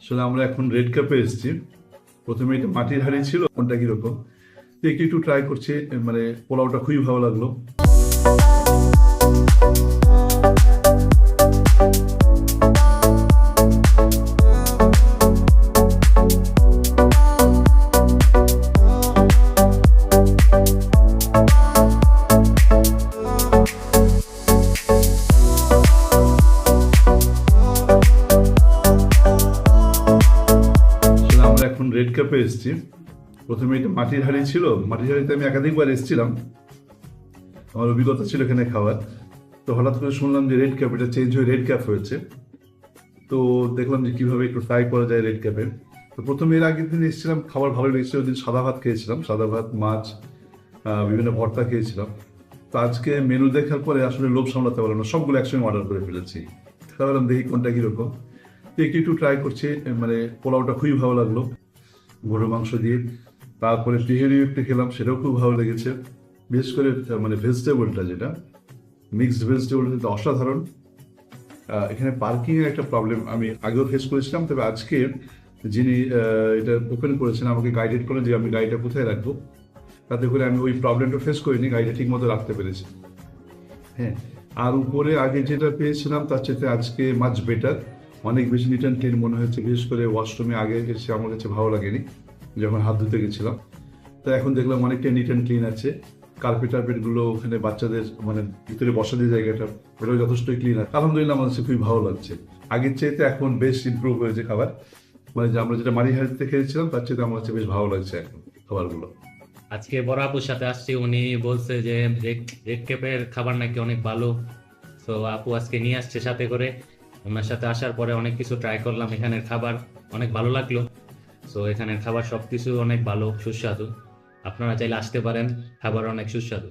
আসলে আমরা এখন রেড কাপে এসেছি। প্রথমে এটা মাটির হাঁড়ি ছিল, কোনটা কিরকম তো একটু একটু ট্রাই করছি। মানে পোলাওটা খুবই ভালো লাগলো। আমরা এখন রেড কাপে এসেছি। প্রথমে এটা মাটির হাঁড়ি ছিল, মাটির হাঁড়িতে আমি একাধিকবার এসেছিলাম, আমার অভিজ্ঞতা ছিল এখানে খাওয়ার। তো হঠাৎ করে শুনলাম যে রেড ক্যাপ এটা চেঞ্জ হয়ে রেড ক্যাপ হয়েছে। তো দেখলাম যে কীভাবে একটু ট্রাই করা যায় রেড ক্যাপে। তো প্রথমে এর আগের দিন এসেছিলাম, খাবার ভালো লেগেছিল। ওই দিন সাদা ভাত খেয়েছিলাম, সাদা ভাত, মাছ, বিভিন্ন ভর্তা খেয়েছিলাম। তো আজকে মেনু দেখার পরে আসলে লোভ সামলাতে পারলাম না, সবগুলো একসঙ্গে অর্ডার করে ফেলেছি। ভাবলাম দেখি কোনটা কীরকম, তো একটু একটু ট্রাই করছি। মানে পোলাওটা খুবই ভালো লাগলো গরুর মাংস দিয়ে। তারপরে তেহেরি একটু খেলাম, সেটাও খুব ভালো লেগেছে। বিশেষ করে মানে ভেজিটেবলটা, যেটা মিক্সড ভেজিটেবল, কিন্তু অসাধারণ। এখানে পার্কিংয়ের একটা প্রবলেম আমি আগেও ফেস করেছিলাম, তবে আজকে যিনি এটা ওপেন করেছেন আমাকে গাইডেড করেন যে আমি গাড়িটা কোথায় রাখবো। তাতে করে আমি ওই প্রবলেমটা ফেস করিনি, গাড়িটা ঠিক মতো রাখতে পেরেছি। হ্যাঁ, আর উপরে আগে যেটা পেয়েছিলাম তার চেয়ে আজকে মাছ বেটার, অনেক বেশি নিট অ্যান্ড ক্লিন মনে হয়েছে। বিশেষ করে ওয়াশরুমে আগে এসে আমার কাছে ভালো লাগেনি যখন হাত ধুতে গেছিলাম। তো এখন দেখলাম অনেকটা নিট অ্যান্ড ক্লিন আছে। কার্পেট টার্পেটগুলো, ওখানে বাচ্চাদের মানে ভিতরে বসার যে জায়গাটা, ওটাও যথেষ্টই ক্লিন আছে। আলহামদুলিল্লাহ, আমার কাছে খুবই ভালো লাগছে। আগের চাইতে এখন বেশ ইমপ্রুভ হয়েছে খাবার। মানে যে আমরা যেটা মারি হাড়িতে খেয়েছিলাম তার চাইতে আমার কাছে বেশ ভালো লাগছে এখন খাবারগুলো। আজকে বড় আপুর সাথে আসছি, উনি বলছে যে রেড ক্যাপের খাবার নাকি অনেক ভালো। তো আপু আজকে নিয়ে আসছে সাথে করে। ওনার সাথে আসার পরে অনেক কিছু ট্রাই করলাম, এখানের খাবার অনেক ভালো লাগলো। তো এখানের খাবার সবকিছু অনেক ভালো, সুস্বাদু। আপনারা চাইলে আসতে পারেন, খাবার অনেক সুস্বাদু।